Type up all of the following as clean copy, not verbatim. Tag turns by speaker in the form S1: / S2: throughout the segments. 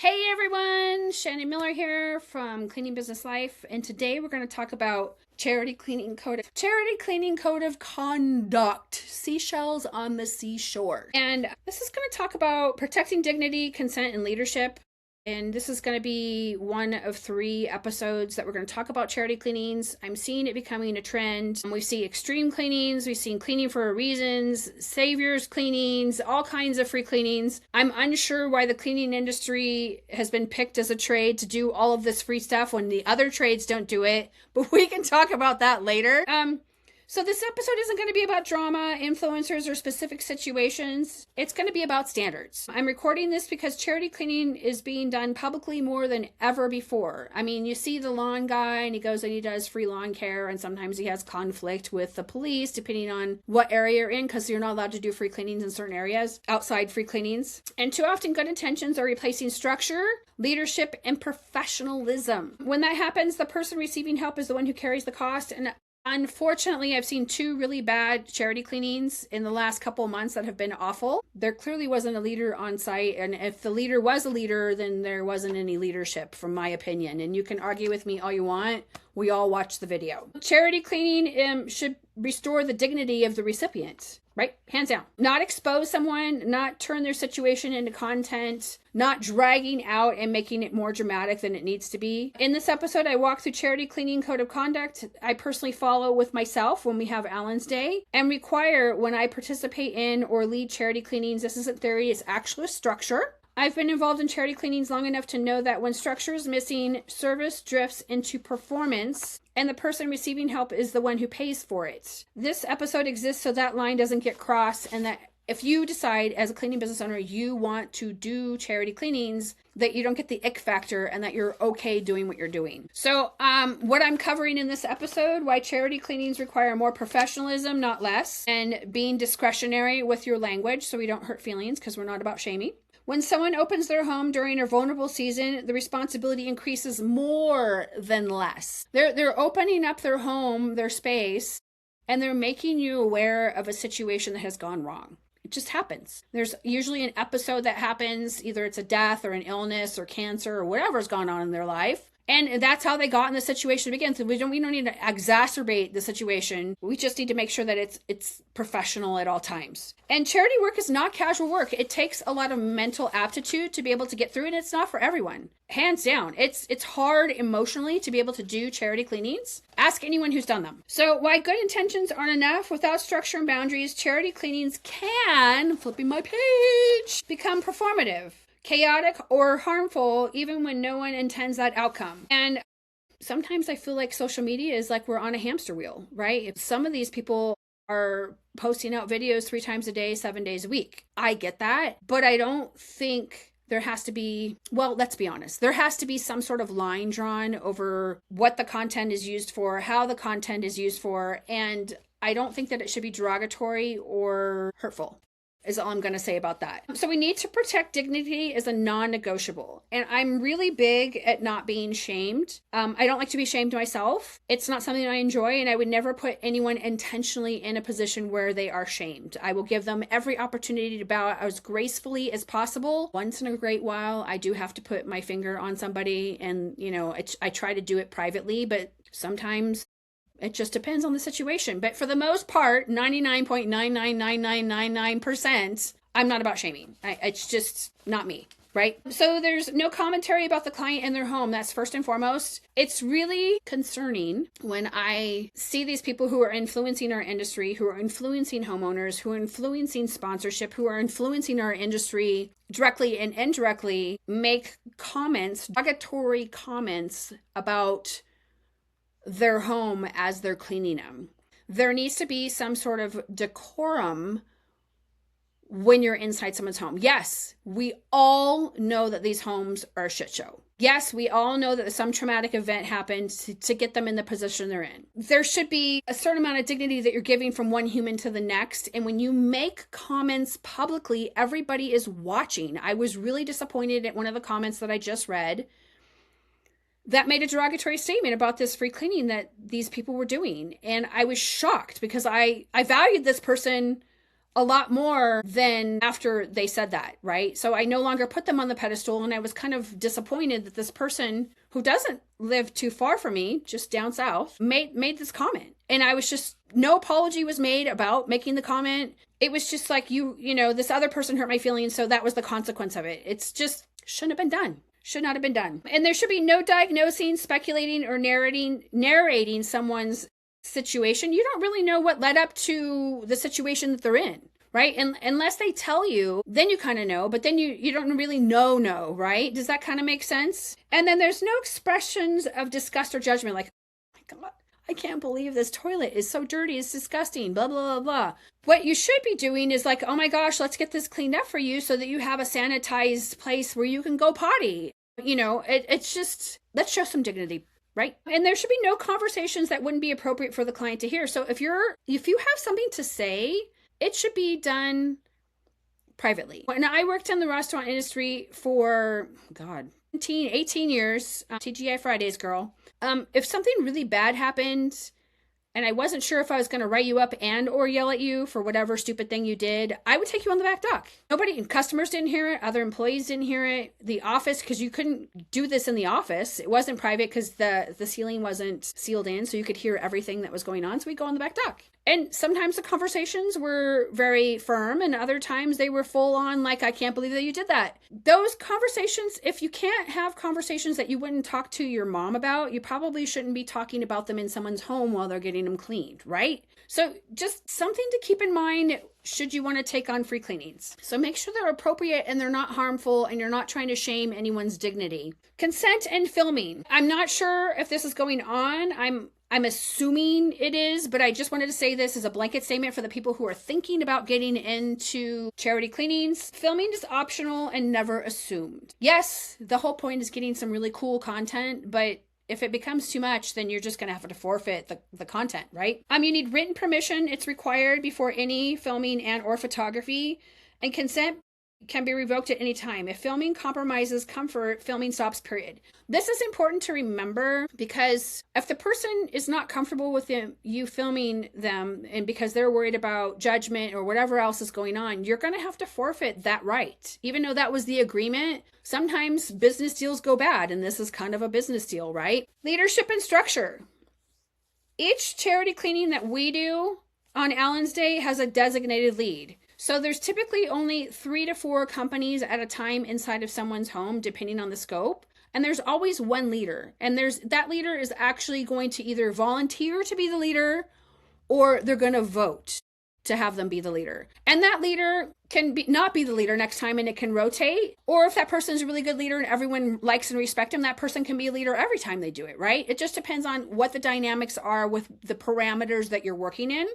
S1: Hey everyone, Shannon Miller here from Cleaning Business Life, and today we're going to talk about Charity Cleaning Code of Conduct, seashells on the seashore. And this is going to talk about protecting dignity, consent, and leadership. And this is going to be one of 3 episodes that we're going to talk about charity cleanings. I'm seeing it becoming a trend. We see extreme cleanings. We've seen cleaning for reasons, saviors cleanings, all kinds of free cleanings. I'm unsure why the cleaning industry has been picked as a trade to do all of this free stuff when the other trades don't do it. But we can talk about that later. So this episode isn't going to be about drama, influencers, or specific situations. It's going to be about standards. I'm recording this because charity cleaning is being done publicly more than ever before. I mean, you see the lawn guy and he goes and he does free lawn care, and sometimes he has conflict with the police depending on what area you're in, because you're not allowed to do free cleanings in certain areas, outside free cleanings. And too often good intentions are replacing structure, leadership, and professionalism. When that happens, the person receiving help is the one who carries the cost. And unfortunately, I've seen 2 really bad charity cleanings in the last couple of months that have been awful. There clearly wasn't a leader on site, and if the leader was a leader, then there wasn't any leadership, from my opinion. And you can argue with me all you want. We all watched the video. Charity cleaning should restore the dignity of the recipient, right? Hands down. Not expose someone, not turn their situation into content, not dragging out and making it more dramatic than it needs to be. In this episode, I walk through Charity Cleaning Code of Conduct I personally follow with myself when we have Allen's Day, and require when I participate in or lead charity cleanings. This isn't theory, it's actual structure. I've been involved in charity cleanings long enough to know that when structure is missing, service drifts into performance, and the person receiving help is the one who pays for it. This episode exists so that line doesn't get crossed, and that if you decide as a cleaning business owner you want to do charity cleanings, that you don't get the ick factor and that you're okay doing what you're doing. So what I'm covering in this episode, why charity cleanings require more professionalism, not less, and being discretionary with your language so we don't hurt feelings, because we're not about shaming. When someone opens their home during a vulnerable season, the responsibility increases more than less. They're opening up their home, their space, and they're making you aware of a situation that has gone wrong. It just happens. There's usually an episode that happens, either it's a death or an illness or cancer or whatever's gone on in their life. And that's how they got in the situation to begin. So we don't need to exacerbate the situation. We just need to make sure that it's professional at all times. And charity work is not casual work. It takes a lot of mental aptitude to be able to get through, and it's not for everyone. Hands down. It's hard emotionally to be able to do charity cleanings. Ask anyone who's done them. So why good intentions aren't enough, without structure and boundaries, charity cleanings can, flipping my page, become performative, chaotic, or harmful, even when no one intends that outcome. And sometimes I feel like social media is like we're on a hamster wheel, right? If some of these people are posting out videos 3 times a day, 7 days a week, I get that, but I don't think there has to be, well, let's be honest, there has to be some sort of line drawn over what the content is used for, how the content is used for, and I don't think that it should be derogatory or hurtful, is all I'm going to say about that. So we need to protect dignity as a non-negotiable. And I'm really big at not being shamed. I don't like to be shamed myself. It's not something I enjoy, and I would never put anyone intentionally in a position where they are shamed. I will give them every opportunity to bow as gracefully as possible. Once in a great while, I do have to put my finger on somebody, and I try to do it privately, but sometimes it just depends on the situation. But for the most part, 99.999999%, I'm not about shaming. It's just not me, right? So there's no commentary about the client and their home. That's first and foremost. It's really concerning when I see these people who are influencing our industry, who are influencing homeowners, who are influencing sponsorship, who are influencing our industry directly and indirectly, make comments, derogatory comments about their home as they're cleaning them. There needs to be some sort of decorum when you're inside someone's home. Yes, we all know that these homes are a shit show. Yes, we all know that some traumatic event happened to get them in the position they're in. There should be a certain amount of dignity that you're giving from one human to the next. And when you make comments publicly, everybody is watching. I was really disappointed at one of the comments that I just read that made a derogatory statement about this free cleaning that these people were doing. And I was shocked because I valued this person a lot more than after they said that, right? So I no longer put them on the pedestal, and I was kind of disappointed that this person who doesn't live too far from me, just down south, made this comment. And I was just, no apology was made about making the comment. It was just like, you know, this other person hurt my feelings, so that was the consequence of it. It's just shouldn't have been done. Should not have been done. And there should be no diagnosing, speculating, or narrating someone's situation. You don't really know what led up to the situation that they're in, right? And unless they tell you, then you kind of know, but then you don't really know, right? Does that kind of make sense? And then there's no expressions of disgust or judgment, like, oh my God, I can't believe this toilet is so dirty, it's disgusting, blah, blah, blah, blah. What you should be doing is like, oh my gosh, let's get this cleaned up for you so that you have a sanitized place where you can go potty. You know, it's just, let's show some dignity, right? And there should be no conversations that wouldn't be appropriate for the client to hear. So if you have something to say, it should be done privately. When I worked in the restaurant industry for, 18 years, TGI Fridays girl, if something really bad happened and I wasn't sure if I was going to write you up and or yell at you for whatever stupid thing you did, I would take you on the back dock. Customers didn't hear it. Other employees didn't hear it. The office, because you couldn't do this in the office. It wasn't private because the ceiling wasn't sealed in, so you could hear everything that was going on. So we'd go on the back dock. And sometimes the conversations were very firm, and other times they were full on, like, I can't believe that you did that. Those conversations, if you can't have conversations that you wouldn't talk to your mom about, you probably shouldn't be talking about them in someone's home while they're getting them cleaned, right? So just something to keep in mind should you want to take on free cleanings. So make sure they're appropriate and they're not harmful and you're not trying to shame anyone's dignity. Consent and filming. I'm not sure if this is going on. I'm assuming it is, but I just wanted to say this as a blanket statement for the people who are thinking about getting into charity cleanings. Filming is optional and never assumed. Yes, the whole point is getting some really cool content, but if it becomes too much, then you're just going to have to forfeit the content, right? You need written permission. It's required before any filming and or photography, and consent can be revoked at any time. If filming compromises comfort, filming stops, period. This is important to remember because if the person is not comfortable with you filming them and because they're worried about judgment or whatever else is going on, you're going to have to forfeit that right. Even though that was the agreement, sometimes business deals go bad, and this is kind of a business deal, right? Leadership and structure. Each charity cleaning that we do on Allen's Day has a designated lead. So there's typically only 3 to 4 companies at a time inside of someone's home, depending on the scope. And there's always one leader. And that leader is actually going to either volunteer to be the leader or they're going to vote to have them be the leader. And that leader can not be the leader next time, and it can rotate. Or if that person's a really good leader and everyone likes and respects him, that person can be a leader every time they do it, right? It just depends on what the dynamics are with the parameters that you're working in.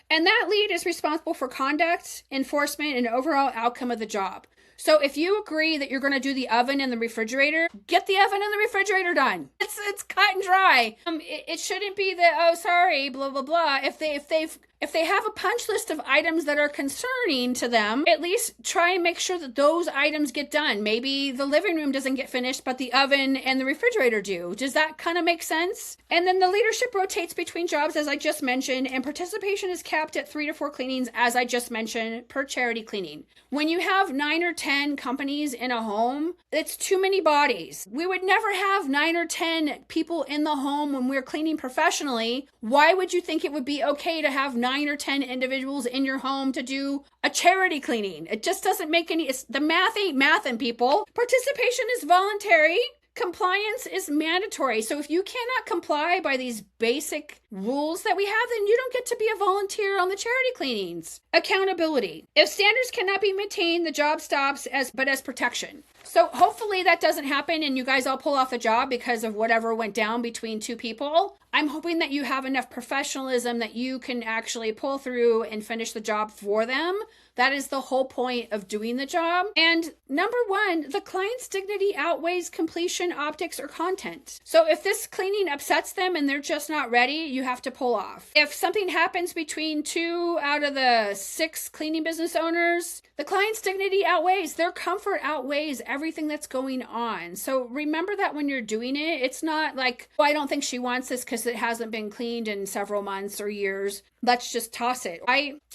S1: And that lead is responsible for conduct, enforcement, and overall outcome of the job. So if you agree that you're going to do the oven and the refrigerator, get the oven and the refrigerator done. It's cut and dry. It shouldn't be that, oh, sorry, blah, blah, blah. If they have a punch list of items that are concerning to them, at least try and make sure that those items get done. Maybe the living room doesn't get finished, but the oven and the refrigerator do. Does that kind of make sense? And then the leadership rotates between jobs, as I just mentioned, and participation is capped at 3 to 4 cleanings, as I just mentioned, per charity cleaning. When you have 9 or 10 companies in a home, it's too many bodies. We would never have 9 or 10 people in the home when we're cleaning professionally. Why would you think it would be okay to have 9 or 10 individuals in your home to do a charity cleaning? It just doesn't make the math ain't mathin', people. Participation is voluntary. Compliance is mandatory. So if you cannot comply by these basic rules that we have, then you don't get to be a volunteer on the charity cleanings. Accountability. If standards cannot be maintained, the job stops as protection. So hopefully that doesn't happen and you guys all pull off the job because of whatever went down between 2 people. I'm hoping that you have enough professionalism that you can actually pull through and finish the job for them. That is the whole point of doing the job. And number 1, the client's dignity outweighs completion, optics, or content. So if this cleaning upsets them and they're just not ready, you have to pull off. If something happens between 2 out of the 6 cleaning business owners, the client's dignity outweighs, their comfort outweighs everything that's going on. So remember that when you're doing it, it's not like, oh, I don't think she wants this because it hasn't been cleaned in several months or years. Let's just toss it.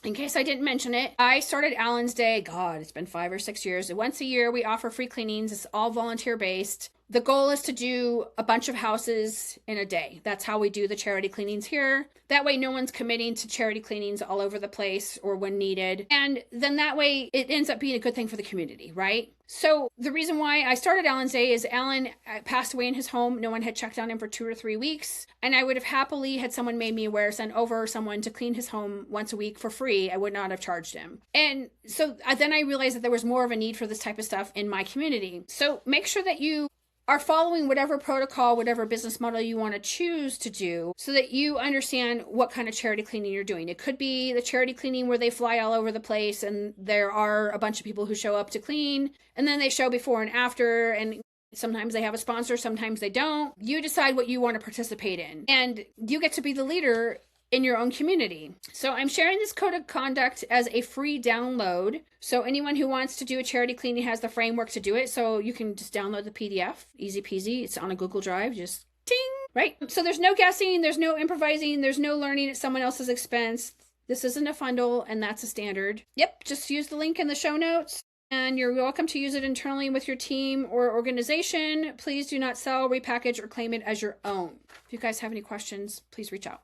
S1: In case I didn't mention it, I started Allen's Day. God, it's been 5 or 6 years. Once a year, we offer free cleanings. It's all volunteer based. The goal is to do a bunch of houses in a day. That's how we do the charity cleanings here. That way, no one's committing to charity cleanings all over the place or when needed. And then that way, it ends up being a good thing for the community, right? So the reason why I started Allen's Day is Allen passed away in his home. No one had checked on him for 2 or 3 weeks. And I would have happily had someone made me aware, sent over someone to clean his home once a week for free. I would not have charged him. And so then I realized that there was more of a need for this type of stuff in my community. So make sure that you are following whatever protocol, whatever business model you want to choose to do so that you understand what kind of charity cleaning you're doing. It could be the charity cleaning where they fly all over the place and there are a bunch of people who show up to clean and then they show before and after, and sometimes they have a sponsor, sometimes they don't. You decide what you want to participate in and you get to be the leader in your own community. So I'm sharing this code of conduct as a free download. So anyone who wants to do a charity cleaning has the framework to do it. So you can just download the PDF, easy peasy. It's on a Google Drive, just ting, right? So there's no guessing, there's no improvising, there's no learning at someone else's expense. This isn't a fundle and that's a standard. Yep, just use the link in the show notes. And you're welcome to use it internally with your team or organization. Please do not sell, repackage, or claim it as your own. If you guys have any questions, please reach out.